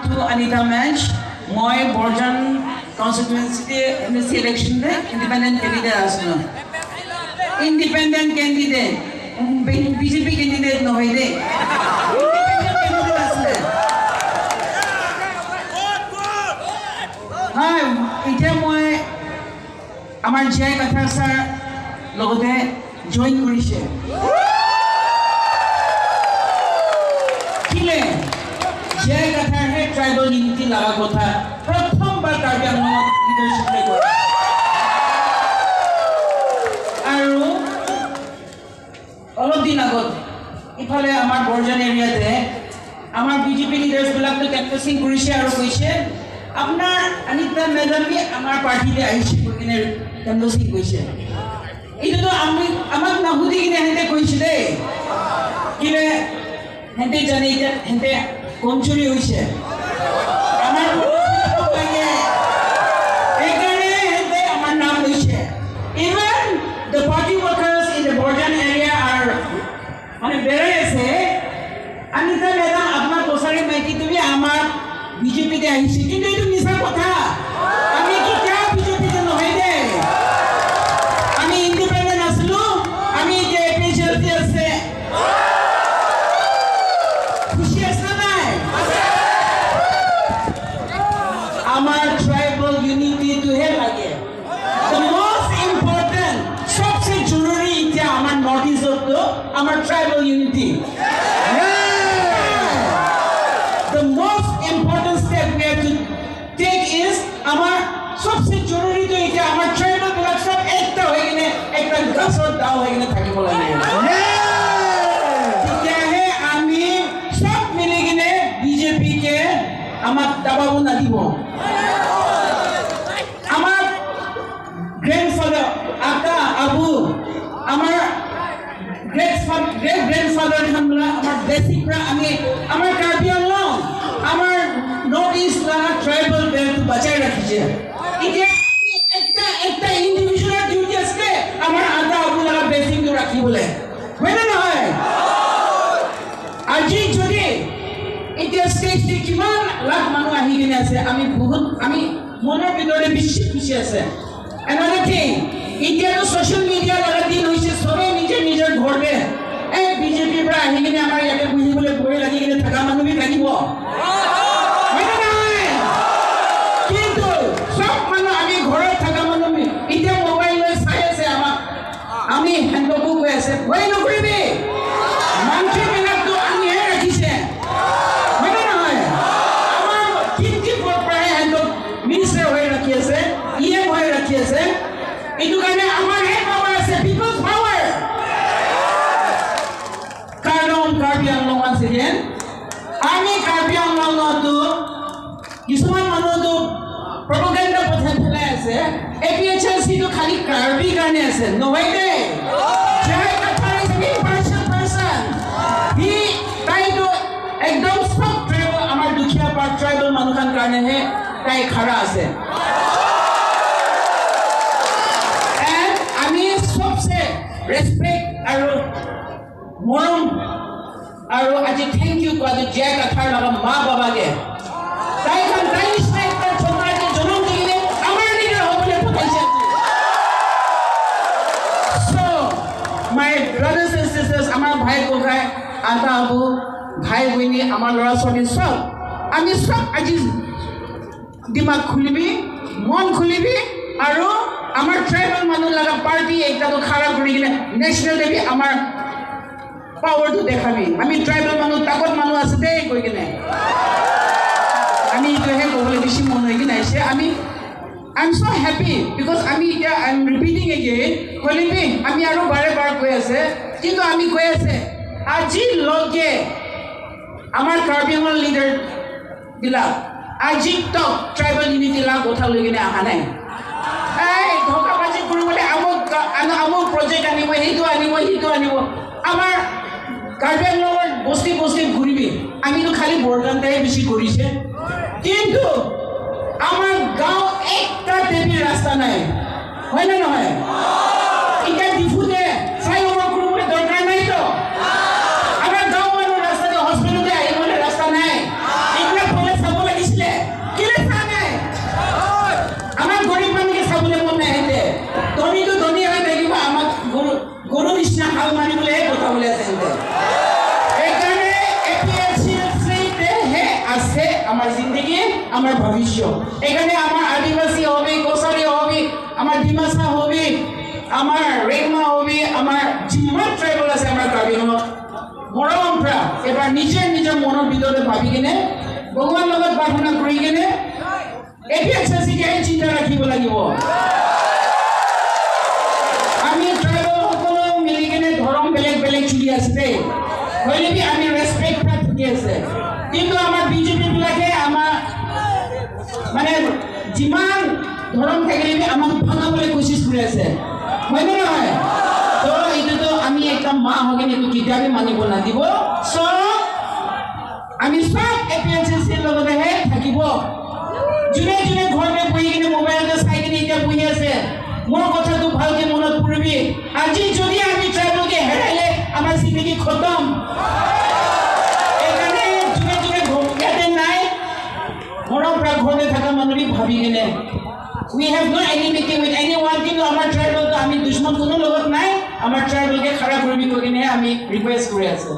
to Anita Mensch. Moi Borjan constituency MSc election de independent candidate asno. Independent candidate. BJP candidate no hoy de. Independent candidate asle. Hi, ite moi amar jay katha sir logote join korise. Kile jay katha he tribal unity laga kotha prothom bar Karbi Anglong leadership le kore. Aru অলপ দিন আগত ইফালে আমাৰ বৰ্জন এৰিয়াতে আমাৰ BJP লিডাৰ্স বিলাকটো campaigning কৰিছে আৰু কৈছে আপোনাৰ অনিতা মেডামে আমাৰ পাৰ্টিতে আহিছে কিনে ক্যাম্পেইনিং কৰিছে এইটো আমি আমাক নাহুদি কিনে হেতে কৈছে দে কিলে হেতে জানে হেতে কমচুৰি হৈছে আমাৰ লাগে একাৰণে হেতে আমাৰ নাম লৈছে even the party workers in the Borjan area are মানে বেৰে আছে অনিতা মেডাম আপোনাৰ কোছাৰী মাইকি তুমি আমাৰ বিজেপিতে আহিছে কিন্তু এইটো মিছা কথা আমি কি কিয় বিজেপিতে নহয় দে আমি ইন্ডিপেন্ডেন্ট আসলো আমি যে এপিএলটি আছে খুশি আছে নাই আমার ট্রাইবাল ইউনিটি টু হে লাগে the most important সবচেয়ে জরুরি এটা আমার নর্থ ইস্ট তো আমার tribal unity the most important step we have to take is আমার সবচেয়ে জরুরি তো এটা আমার ট্রাইবাল ব্লক সব একটা হয়ে গেলে একটা গাছর দাও হয়ে গেলে থাকিব লাগে তেতিয়াহে আমি সব মিলি কিনে বিজেপি কে আমাক দাবাব না দিব আমার গ্র্যান্ডফাদার আতা আবু আমার গ্রেট গ্র্যান্ডফাদার হামলা আমার বেসিকরা আমি আমার কার্বি আংলং আমার নর্থ ইস্ট লাগা ট্রাইবাল বেল্ট বাঁচাই রাখিছে এতিয়া একটা একটা ইন্ডিভিজুয়াল ডিউটি আছে আমার আতা আবু লাগা বেসিক তো রাখিবলে হয় না নহয় আজি যদি এতিয়া স্টেজে কিমান লাখ মানুহ আহি কিনে আছে আমি বহুত আমি মনৰ ভিতৰে বেছি খুশি আছে another thing এতিয়া তো সোশ্যাল মিডিয়া লাগা দিন হৈছে সবে নিজে নিজৰ ঘৰতে এই বিজেপি পৰা আহি কিনে আমাৰ ইয়াতে বুজিবলৈ বৈ লাগি কিনে থাকা মানুহ বি থাকিব হয় না নহয় কিন্তু সব মানুহ আমি ঘৰত থাকা মানুহ এতিয়া মোবাইল লৈ চাই আছে আমাক আমি হেণ্ডকো কৈ আছে ভয় নকৰিবি মানুহ তো আনিহে ৰাখিছে হয় না নহয় আমাৰ কিন্তি প্ৰায় হেণ্ডক মিনিষ্টাৰ হৈ ৰাখি আছে ইএম হৈ ৰাখি আছে এইটো কাৰণে আমাৰ হে পাৱাৰ আছে পিপলছ পাৱাৰ কারণ কার্বি আংলং আছে যেন আমি কার্বি আংলং তো কিছুমান মানুহ তো প্রপাগান্ডা পঠাই ফেলাই আছে এপিএচএলসি তো খালি কার্বি কাৰণে আছে নহয় দে জয় কাঠাৰ ইজ বি পাৰ্সন হি তাই তো একদম সব ট্ৰাইবল আমাৰ দুখীয়া ট্ৰাইবল মানুহৰ কাৰণে হে তাই খাৰা আছে respect আৰু মৰম আৰু আজি থ্যাংক ইউ কোৱা যে জয় কাঠাৰ লগা মা বাবাকে তাই নিশ্চয় একটা ছোট্ট জনম দিলে আমাৰ লিডাৰ হ'বলৈ পঠাইছে so my brothers and sisters আমাৰ ভাই ককাই আতা আবু ভাই বইনী আমাৰ ল'ৰা ছোৱালী সব আমি সব আজি দিমাগ খুলিবি মন খুলিবি আৰু আমার ট্রাইবাল মানুষ লাগা পার্টি একটা তো খাড়া করে কিনে ন্যাশনাল দেবি আমার পাওয়ার তো দেখাবি আমি ট্রাইবাল মানুষ তাকত মানুষ আছে দে কই কিনে আমি তো হে কবলে বেশি মন হই কিনে আইছে আমি I am so happy because আমি এটা আই এম রিপিটিং এগেইন কলিবি আমি আরো বারে বার কই আছে কিন্তু আমি কই আছে আজি লগে আমার কার্বি আংলং লিডার দিলা আজি তো ট্রাইবাল ইউনিটি লা কথা লৈ কিনে আহা নাই এই ধোকাবাজি কৰিবলৈ আমুক প্ৰজেক্ট আনিব সেইটো আনিব আমাৰ কাৰ্বি আংলঙৰ বস্তি ঘূৰিবি আমিতো খালি বৰগানটাই বেছি কৰিছে কিন্তু আমাৰ গাঁও একটা দেৱীৰ ৰাস্তা নাই হয় না নহয় এতিয়া ডিফুতে ফ্লাইঅভাৰ কৰিবলৈ দৰকাৰ নাই তো আমাৰ গাঁও মানুহৰ ৰাস্তাতে হস্পিটেলতে আহিবলৈ ৰাস্তা নাই এইবিলাক ফলে চাব লাগিব আমাৰ ভবিষ্যৎ এখানে আমাৰ আদিবাসী হবে কছাৰী হবে আমাৰ ডিমাসা হবে আমাৰ ৰেংমা হবে আমাৰ যিমান ট্ৰাইবেল আছে আমাৰ কাৰ্বিআংলঙত মৰম পৰা এবাৰ নিজৰ মনৰ ভিতৰতে ভাবি কিনে ভগৱান লগত প্ৰাৰ্থনা কৰি কিনে এপিএসসিকে চিন্তা ৰাখিব লাগিব আমি ট্ৰাইবেল সকলো মিলি কিনে ধৰম বেলেগ চুলি আছে হইলে আমি ৰেসপেক্ট থাকি আছে কিন্তু আমাৰ বিজেপি বিলাকে আমাৰ মানে যিমান ধৰম থাকিলে আমাক ভাঙাবলৈ কোচিছ কৰি আছে হয় নে নহয় তো এইটো আমি একটা মা হগে নিটো কিতাবে মানিব না দিব সো আমি সব এপিএসসি লগতে হে থাকিব জুনে ঘৰতে বহি কিনে মোবাইলতে চাই কিনে এতিয়া বহি আছে মোৰ কথাটো ভালকে মনত পৰিবি আজি যদি আমি ট্ৰাইবেলকে হেৰাইলে আমাৰ জিন্দগী খতম এখানে জুনে ঘৰতে নাই মৰৰ পৰা ঘৰতে থকা মানুহবি ভাবি কিনে we have no enmity with anyone কিন্তু আমাৰ ট্ৰাইবেল তো আমি দুশ্মন কোনো লগত নাই আমাৰ ট্ৰাইবেলকে খাৰা কৰিবি কিনে আমি ৰিকুৱেষ্ট কৰি আছো